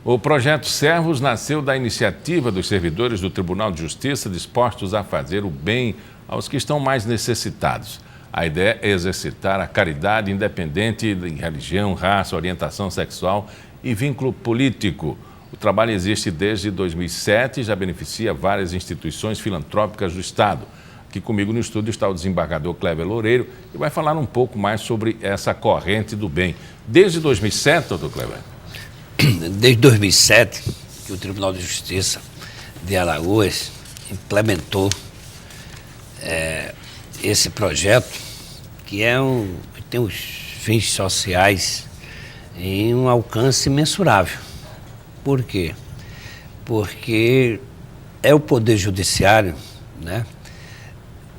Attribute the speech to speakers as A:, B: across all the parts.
A: O projeto Servos nasceu da iniciativa dos servidores do Tribunal de Justiça dispostos a fazer o bem aos que estão mais necessitados. A ideia é exercitar a caridade independente de religião, raça, orientação sexual e vínculo político. O trabalho existe desde 2007 e já beneficia várias instituições filantrópicas do Estado. Aqui comigo no estúdio está o desembargador Cleber Loureiro, que vai falar um pouco mais sobre essa corrente do bem. Desde 2007, doutor Cleber?
B: Desde 2007, que o Tribunal de Justiça de Alagoas implementou esse projeto, que tem os fins sociais em um alcance mensurável. Por quê? Porque é o Poder Judiciário, né,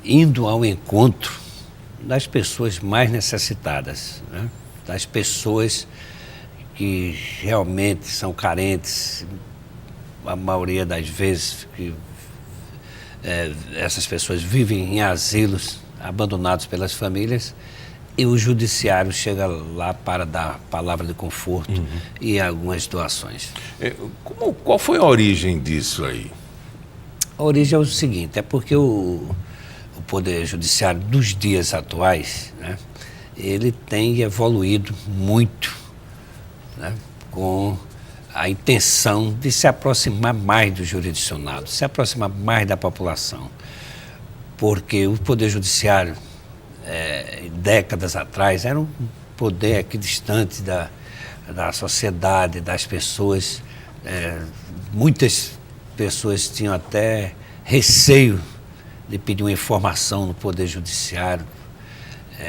B: indo ao encontro das pessoas mais necessitadas, né, das pessoas que realmente são carentes, a maioria das vezes que essas pessoas vivem em asilos, abandonados pelas famílias, e o judiciário chega lá para dar palavra de conforto e algumas doações.
A: Qual foi a origem disso aí?
B: A origem é o seguinte, é porque o Poder Judiciário dos dias atuais, né, ele tem evoluído muito, né, com a intenção de se aproximar mais do jurisdicionado, se aproximar mais da população. Porque o Poder Judiciário, décadas atrás, era um poder equidistante da sociedade, das pessoas. Muitas pessoas tinham até receio de pedir uma informação no Poder Judiciário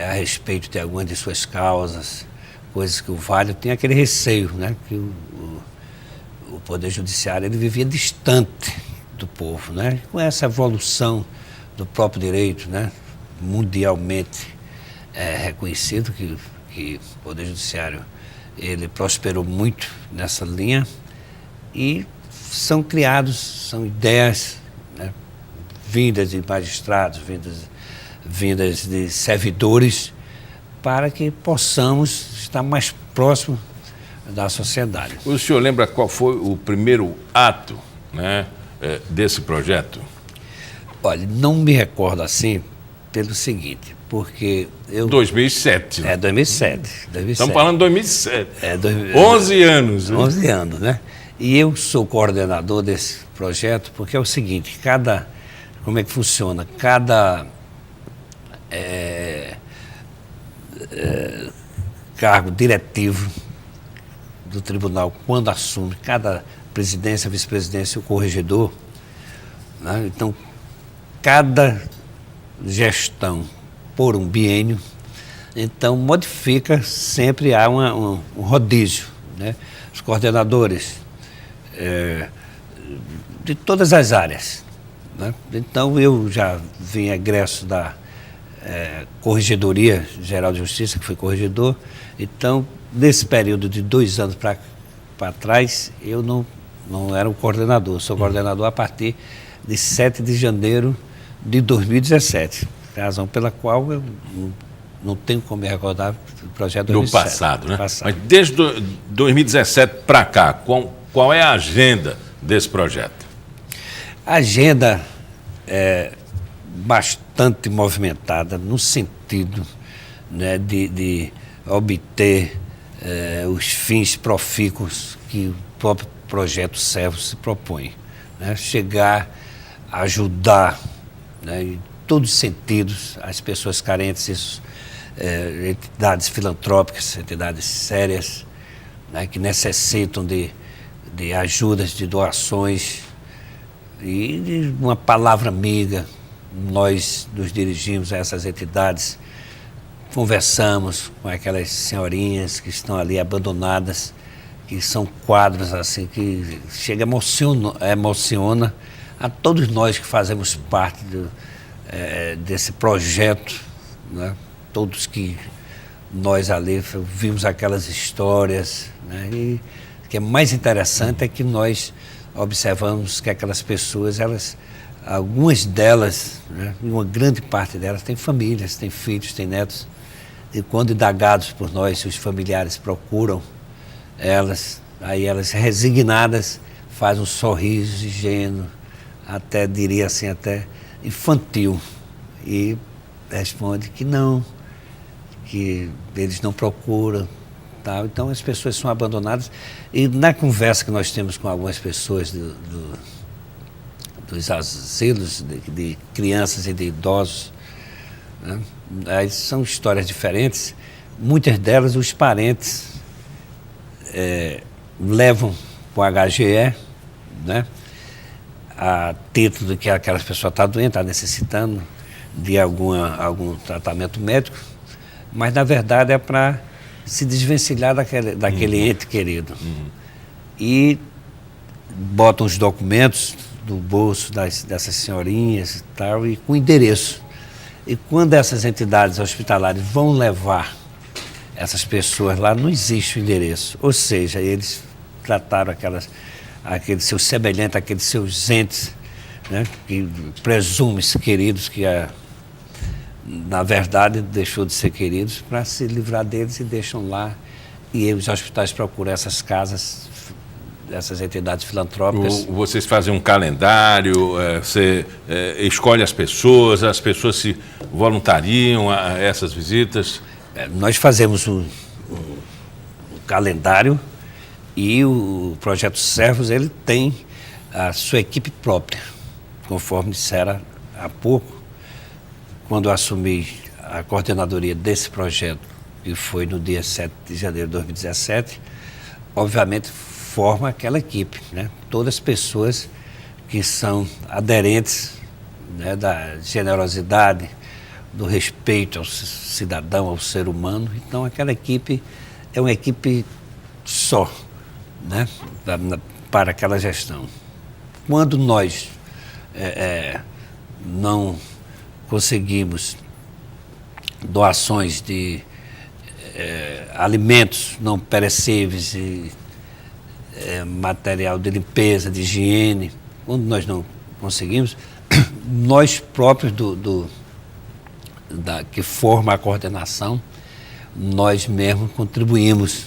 B: a respeito de algumas de suas causas, coisas que o Vale tinha aquele receio, né, que o Poder Judiciário ele vivia distante do povo, né, com essa evolução do próprio direito, né, mundialmente reconhecido que o Poder Judiciário ele prosperou muito nessa linha e são ideias, né, vindas de magistrados, vindas de servidores, para que possamos estar mais próximo da sociedade.
A: O senhor lembra qual foi o primeiro ato, né, desse projeto?
B: Olha, não me recordo assim pelo seguinte, porque eu...
A: 2007.
B: 2007.
A: Estamos falando de 2007. 11 anos.
B: 11 anos, né? E eu sou coordenador desse projeto porque é o seguinte, como é que funciona? Cada cargo diretivo do tribunal, quando assume, cada presidência, vice-presidência e o corregedor, né? Então, cada gestão por um biênio, então modifica, sempre há um rodízio, né? Os coordenadores de todas as áreas, né? Então eu já vim egresso da Corregedoria Geral de Justiça, que fui corregedor. Então, nesse período de 2 anos para trás, eu não era o coordenador, sou coordenador a partir de 7 de janeiro de 2017, razão pela qual eu não tenho como me recordar do projeto 2007.
A: Do passado, né? Mas desde 2017 para cá, qual é a agenda desse projeto?
B: A agenda é bastante movimentada no sentido, né, de obter os fins profícuos que o próprio projeto Servos se propõe, né? Chegar a ajudar, né, em todos os sentidos as pessoas carentes, entidades filantrópicas, entidades sérias, né, que necessitam de ajudas, de doações e de uma palavra amiga. Nós nos dirigimos a essas entidades, conversamos com aquelas senhorinhas que estão ali abandonadas, que são quadros assim que chega emociona a todos nós que fazemos parte desse projeto, né? Todos que nós ali vimos aquelas histórias, né? E o que é mais interessante é que nós observamos que aquelas pessoas, algumas delas, né, uma grande parte delas, têm famílias, têm filhos, têm netos, e quando indagados por nós, os familiares procuram elas, aí elas resignadas fazem um sorriso ingênuo, até diria assim, até infantil, e responde que não, que eles não procuram, tal. Então as pessoas são abandonadas, e na conversa que nós temos com algumas pessoas dos asilos de crianças e de idosos, né? Aí são histórias diferentes. Muitas delas os parentes levam para o HGE, né? A título de que aquela pessoa está doente, está necessitando de algum tratamento médico, mas na verdade é para se desvencilhar daquele ente querido. E botam os documentos do bolso dessas senhorinhas e tal, e com endereço. E quando essas entidades hospitalares vão levar essas pessoas lá, não existe o endereço. Ou seja, eles trataram aqueles seus semelhantes, aqueles seus entes, né, que presume-se queridos, que na verdade deixou de ser queridos, para se livrar deles, e deixam lá. E os hospitais procuram essas casas, essas entidades filantrópicas.
A: Vocês fazem um calendário, você escolhe as pessoas se voluntariam a essas visitas?
B: Nós fazemos um calendário, e o Projeto Servos, ele tem a sua equipe própria, conforme disseram há pouco. Quando eu assumi a coordenadoria desse projeto, que foi no dia 7 de janeiro de 2017, obviamente forma aquela equipe, né? Todas as pessoas que são aderentes, né, da generosidade, do respeito ao cidadão, ao ser humano. Então aquela equipe é uma equipe só, né, para aquela gestão. Quando nós não conseguimos doações de alimentos não perecíveis e material de limpeza, de higiene, quando nós não conseguimos, nós próprios que forma a coordenação, nós mesmos contribuímos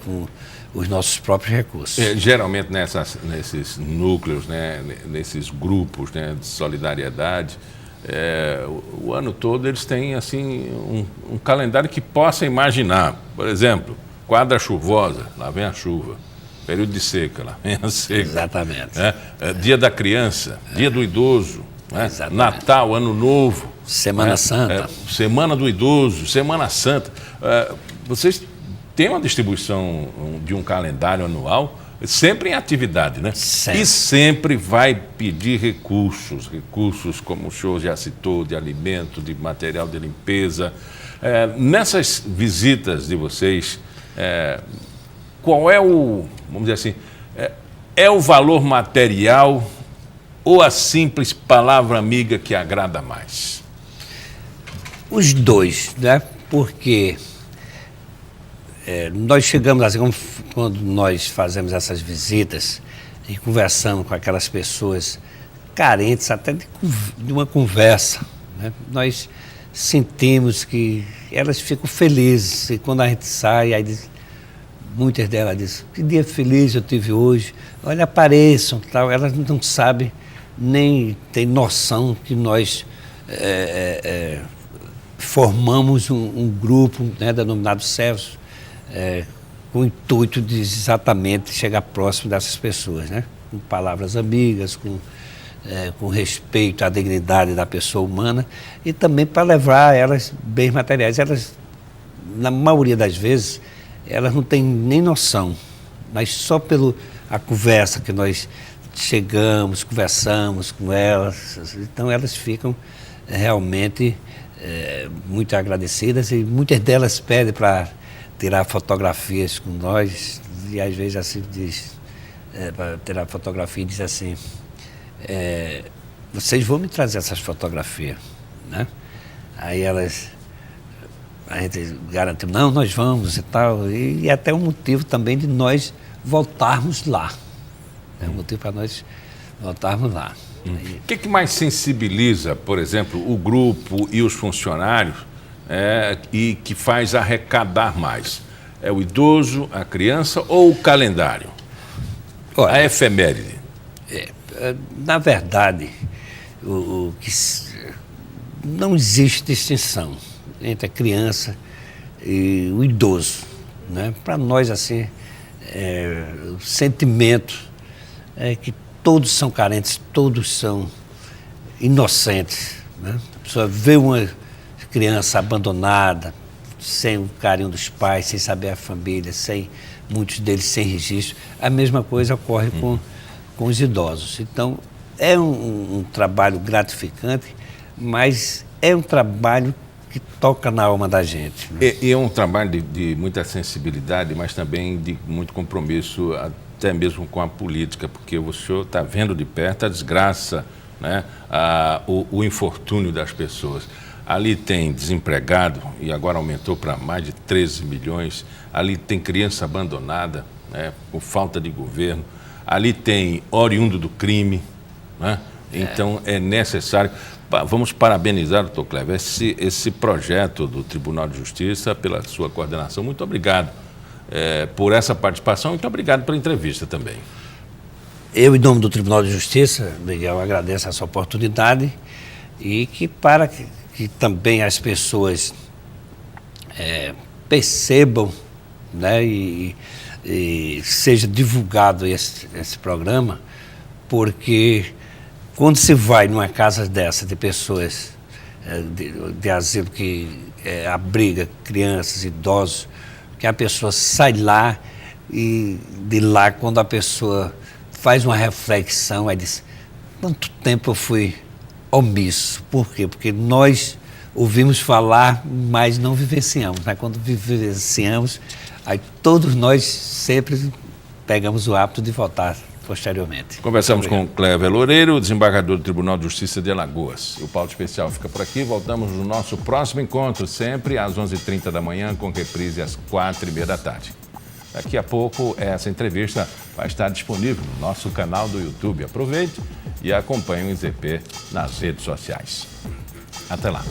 B: com os nossos próprios recursos.
A: Geralmente nesses núcleos, né, nesses grupos, né, de solidariedade, o ano todo eles têm assim um calendário que possa imaginar. Por exemplo, quadra chuvosa, lá vem a chuva. Período de seca, lá vem a seca.
B: Exatamente.
A: Dia da criança, dia do idoso, né? Natal, Ano Novo.
B: Semana Santa.
A: Semana do Idoso, Semana Santa. Vocês têm uma distribuição de um calendário anual, sempre em atividade, né?
B: Sempre.
A: E sempre vai pedir recursos como o senhor já citou, de alimento, de material de limpeza. Nessas visitas de vocês, qual é vamos dizer assim, é o valor material ou a simples palavra amiga que agrada mais?
B: Os dois, né? Porque nós chegamos assim, quando nós fazemos essas visitas e conversamos com aquelas pessoas carentes até de uma conversa, né? Nós sentimos que elas ficam felizes, e quando a gente sai, aí muitas delas dizem: que dia feliz eu tive hoje, olha, apareçam, tal. Elas não sabem, nem têm noção que nós formamos um grupo, né, denominado Servos, com o intuito de exatamente chegar próximo dessas pessoas, né, com palavras amigas, com respeito à dignidade da pessoa humana, e também para levar elas bens materiais. Elas, na maioria das vezes, elas não têm nem noção, mas só a conversa que nós chegamos, conversamos com elas, então elas ficam realmente muito agradecidas, e muitas delas pedem para tirar fotografias com nós, e às vezes assim diz, para tirar fotografia, e diz assim: vocês vão me trazer essas fotografias, né? Aí a gente garantiu: não, nós vamos e tal, e até um motivo também de nós voltarmos lá, é um motivo para nós voltarmos lá.
A: O que mais sensibiliza, por exemplo, o grupo e os funcionários e que faz arrecadar mais? É o idoso, a criança ou o calendário?
B: Olha,
A: a efeméride?
B: Na verdade, não existe distinção entre a criança e o idoso, né? Para nós, assim, o sentimento é que todos são carentes, todos são inocentes, né? A pessoa vê uma criança abandonada, sem o carinho dos pais, sem saber a família, muitos deles sem registro. A mesma coisa ocorre com os idosos. Então, é um trabalho gratificante, mas é um trabalho que toca na alma da gente, né?
A: E é um trabalho de muita sensibilidade, mas também de muito compromisso, até mesmo com a política, porque o senhor está vendo de perto a desgraça, né? O infortúnio das pessoas. Ali tem desempregado, e agora aumentou para mais de 13 milhões. Ali tem criança abandonada, né, por falta de governo. Ali tem oriundo do crime, né? Então é necessário. Vamos parabenizar, doutor Cleber, esse projeto do Tribunal de Justiça pela sua coordenação. Muito obrigado por essa participação. Muito obrigado pela entrevista também.
B: Eu, em nome do Tribunal de Justiça, Miguel, agradeço essa oportunidade e para que também as pessoas percebam, né, e seja divulgado esse programa, porque quando se vai numa casa dessa de pessoas de asilo que abriga crianças, idosos, que a pessoa sai lá e de lá, quando a pessoa faz uma reflexão, aí diz: quanto tempo eu fui omisso? Por quê? Porque nós ouvimos falar, mas não vivenciamos, né? Quando vivenciamos, aí todos nós sempre pegamos o hábito de votar posteriormente.
A: Conversamos com Cleber Loureiro, desembargador do Tribunal de Justiça de Alagoas. O Pauta Especial fica por aqui. Voltamos no nosso próximo encontro, sempre às 11h30 da manhã, com reprise às 4h30 da tarde. Daqui a pouco, essa entrevista vai estar disponível no nosso canal do YouTube. Aproveite e acompanhe o IZP nas redes sociais. Até lá.